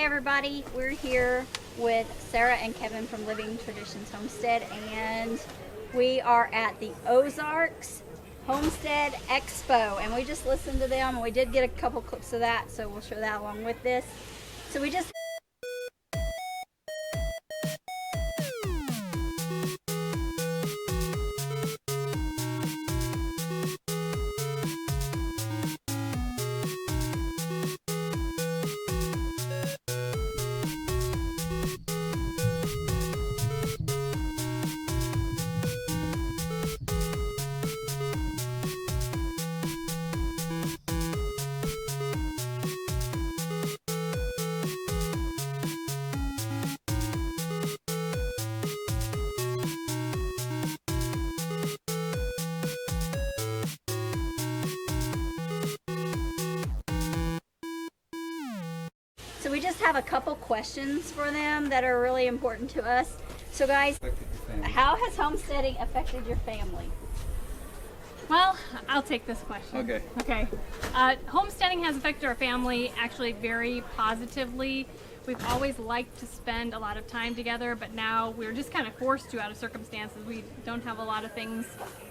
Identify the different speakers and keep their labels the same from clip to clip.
Speaker 1: everybody, we're here with Sarah and Kevin from Living Traditions Homestead, and we are at the Ozarks Homestead Expo, and we just listened to them, and we did get a couple clips of that, so we'll show that along with this. So we just have a couple questions for them that are really important to us. So guys, how has homesteading affected your family?
Speaker 2: Well, I'll take this question.
Speaker 3: Okay.
Speaker 2: Homesteading has affected our family actually very positively. We've always liked to spend a lot of time together, but now we're just kind of forced to out of circumstances. We don't have a lot of things,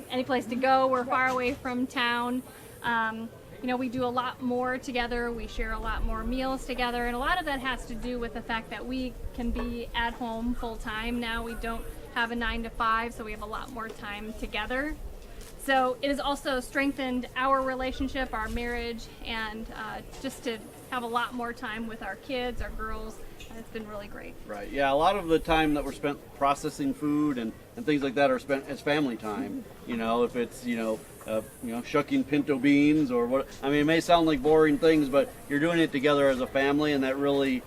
Speaker 2: any place to go. We're far away from town. You know, we do a lot more together, we share a lot more meals together, and a lot of that has to do with the fact that we can be at home full time now. We don't have a 9 to 5, so we have a lot more time together. So it has also strengthened our relationship, our marriage, and just to have a lot more time with our kids, our girls. It's been really great.
Speaker 3: Right. Yeah, a lot of the time that we're spent processing food and things like that are spent as family time. You know, if it's, shucking pinto beans or what. I mean, it may sound like boring things, but you're doing it together as a family, and that really,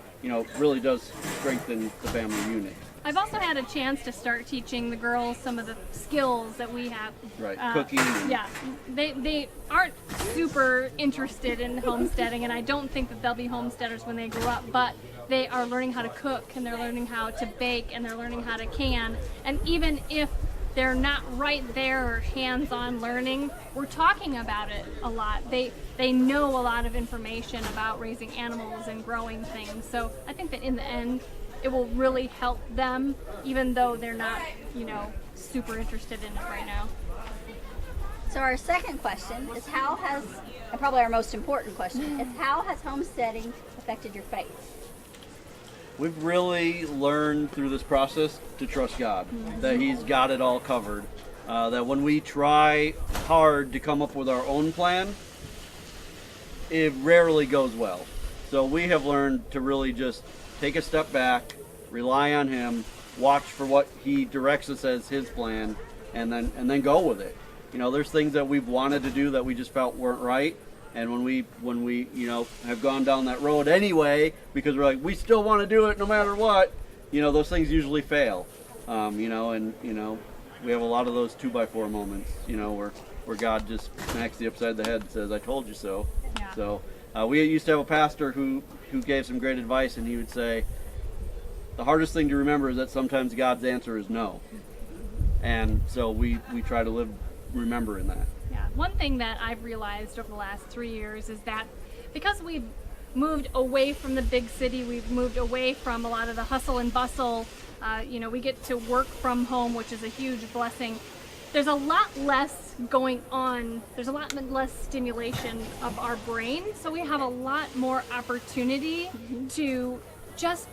Speaker 3: really does strengthen the family unit.
Speaker 2: I've also had a chance to start teaching the girls some of the skills that we have.
Speaker 3: Right, cooking.
Speaker 2: Yeah, they aren't super interested in homesteading, and I don't think that they'll be homesteaders when they grow up, but they are learning how to cook, and they're learning how to bake, and they're learning how to can. And even if they're not right there hands-on learning, we're talking about it a lot. They know a lot of information about raising animals and growing things. So I think that in the end, it will really help them, even though they're not, super interested in it right now.
Speaker 1: So our second question is and probably our most important question, is how has homesteading affected your faith?
Speaker 3: We've really learned through this process to trust God, that He's got it all covered. That when we try hard to come up with our own plan, it rarely goes well. So we have learned to really just take a step back, rely on Him, watch for what He directs us as His plan, and then go with it. There's things that we've wanted to do that we just felt weren't right. And when we have gone down that road anyway, because we're like, we still want to do it no matter what, those things usually fail. We have a lot of those 2x4 moments, where God just smacks you upside the head and says, I told you so.
Speaker 2: Yeah.
Speaker 3: So we used to have a pastor who gave some great advice, and he would say, the hardest thing to remember is that sometimes God's answer is no. And so we try to remember in that.
Speaker 2: Yeah, one thing that I've realized over the last 3 years is that because we've moved away from the big city, we've moved away from a lot of the hustle and bustle, we get to work from home, which is a huge blessing. There's a lot less going on. There's a lot less stimulation of our brain, so we have a lot more opportunity to just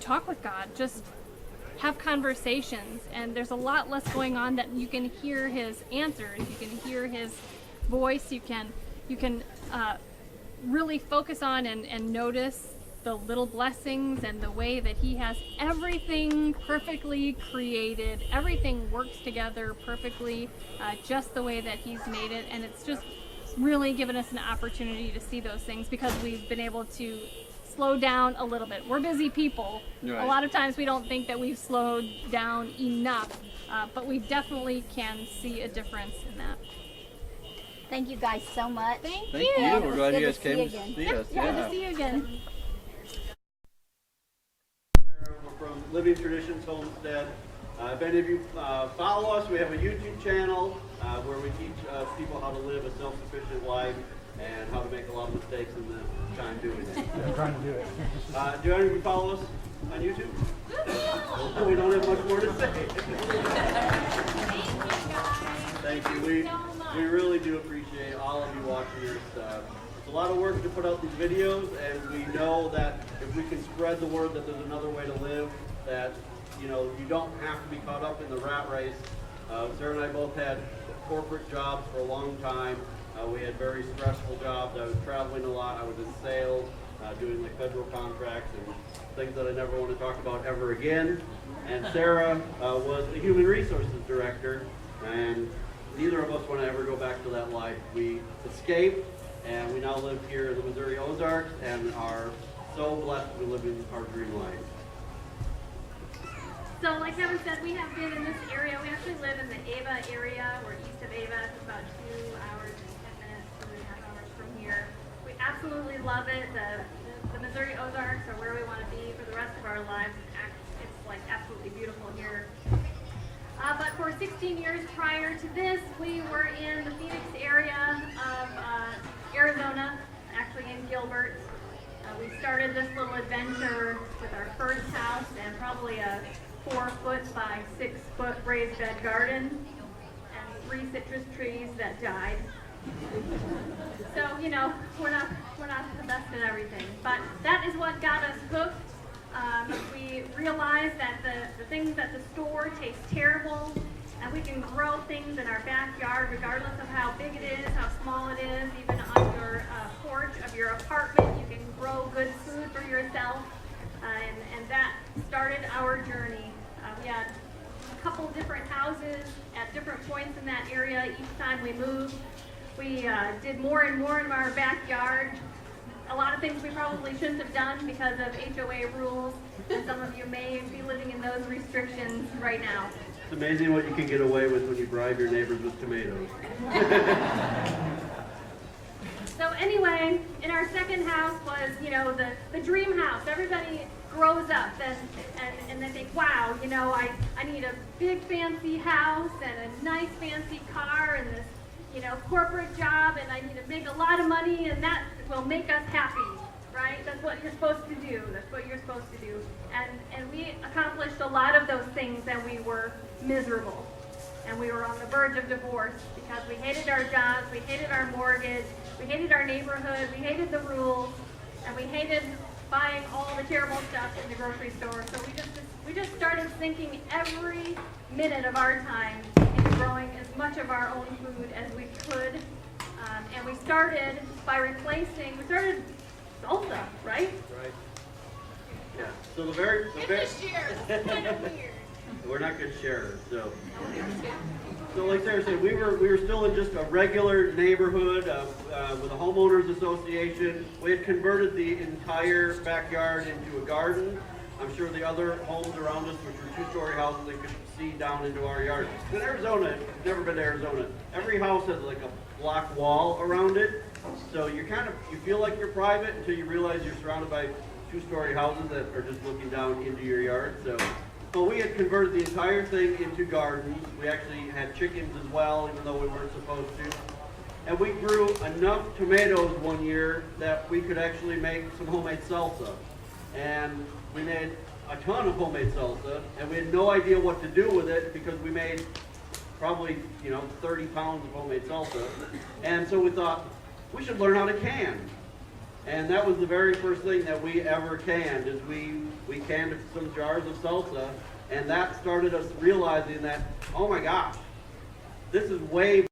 Speaker 2: talk with God, just have conversations, and there's a lot less going on that you can hear His answers, you can hear His voice, you can really focus on and notice the little blessings and the way that He has everything perfectly created. Everything works together perfectly, just the way that He's made it, and it's just really given us an opportunity to see those things because we've been able to slow down a little bit. We're busy people.
Speaker 3: Right.
Speaker 2: A lot of times we don't think that we've slowed down enough, but we definitely can see a difference in that.
Speaker 1: Thank you guys so much.
Speaker 2: Thank
Speaker 3: you. We're glad you guys came to see us.
Speaker 2: Good to see you again.
Speaker 3: We're from Living Traditions Homestead. If any of you follow us, we have a YouTube channel where we teach people how to live a self-sufficient life. and how to make a lot of mistakes in the time doing it.
Speaker 4: I'm trying to do it.
Speaker 3: Do any of you follow us on YouTube? We don't have much more to say. Thank you. We really do appreciate all of you watching this. It's a lot of work to put out these videos, and we know that if we can spread the word that there's another way to live, that you don't have to be caught up in the rat race. Sarah and I both had corporate jobs for a long time. We had very stressful jobs. I was traveling a lot. I was in sales, doing like federal contracts and things that I never want to talk about ever again. And Sarah was the human resources director, and neither of us want to ever go back to that life. We escaped, and we now live here in the Missouri Ozarks and are so blessed to be living our dream life.
Speaker 2: So like Kevin said, we have been in this area. We actually live in the Ava area. We're east of Ava. It's about 2 hours and 10 minutes, 2.5 hours from here. We absolutely love it. The Missouri Ozarks are where we want to be for the rest of our lives. It's like absolutely beautiful here. But for 16 years prior to this, we were in the Phoenix area of Arizona, actually in Gilbert. We started this little adventure with our first house and probably a 4-foot by 6-foot raised bed garden and 3 citrus trees that died. So, we're not the best at everything, but that is what got us hooked. We realized that the things at the store taste terrible, and we can grow things in our backyard regardless of how big it is, how small it is. Even on your porch of your apartment, you can grow good food for yourself, and that started our journey. We had a couple different houses at different points in that area each time we moved. We did more and more in our backyard. A lot of things we probably shouldn't have done because of HOA rules, and some of you may be living in those restrictions right now.
Speaker 3: It's amazing what you can get away with when you bribe your neighbors with tomatoes.
Speaker 2: So anyway, in our second house was, the dream house. Everybody grows up and they think, wow, I need a big fancy house and a nice fancy car and this, corporate job, and I need to make a lot of money, and that will make us happy, right? That's what you're supposed to do. That's what you're supposed to do. And we accomplished a lot of those things, and we were miserable. And we were on the verge of divorce because we hated our jobs, we hated our mortgage, we hated our neighborhood, we hated the rules, and we hated buying all the terrible stuff in the grocery store. So we just started sinking every minute of our time into growing as much of our own food as we could. And we started by we started salsa, right?
Speaker 3: Right. Yeah. So the very we're not good sharers, so like Sarah said, we were still in just a regular neighborhood with a homeowners association. We had converted the entire backyard into a garden. I'm sure the other homes around us, which were 2-story houses, they could see down into our yard. In Arizona, if you've never been to Arizona, every house has like a block wall around it, so you feel like you're private until you realize you're surrounded by 2-story houses that are just looking down into your yard. So we had converted the entire thing into gardens. We actually had chickens as well, even though we weren't supposed to. And we grew enough tomatoes one year that we could actually make some homemade salsa. And we made a ton of homemade salsa, and we had no idea what to do with it because we made probably 30 pounds of homemade salsa. And so we thought we should learn how to can. And that was the very first thing that we ever canned, is we canned some jars of salsa, and that started us realizing that, oh my gosh, this is way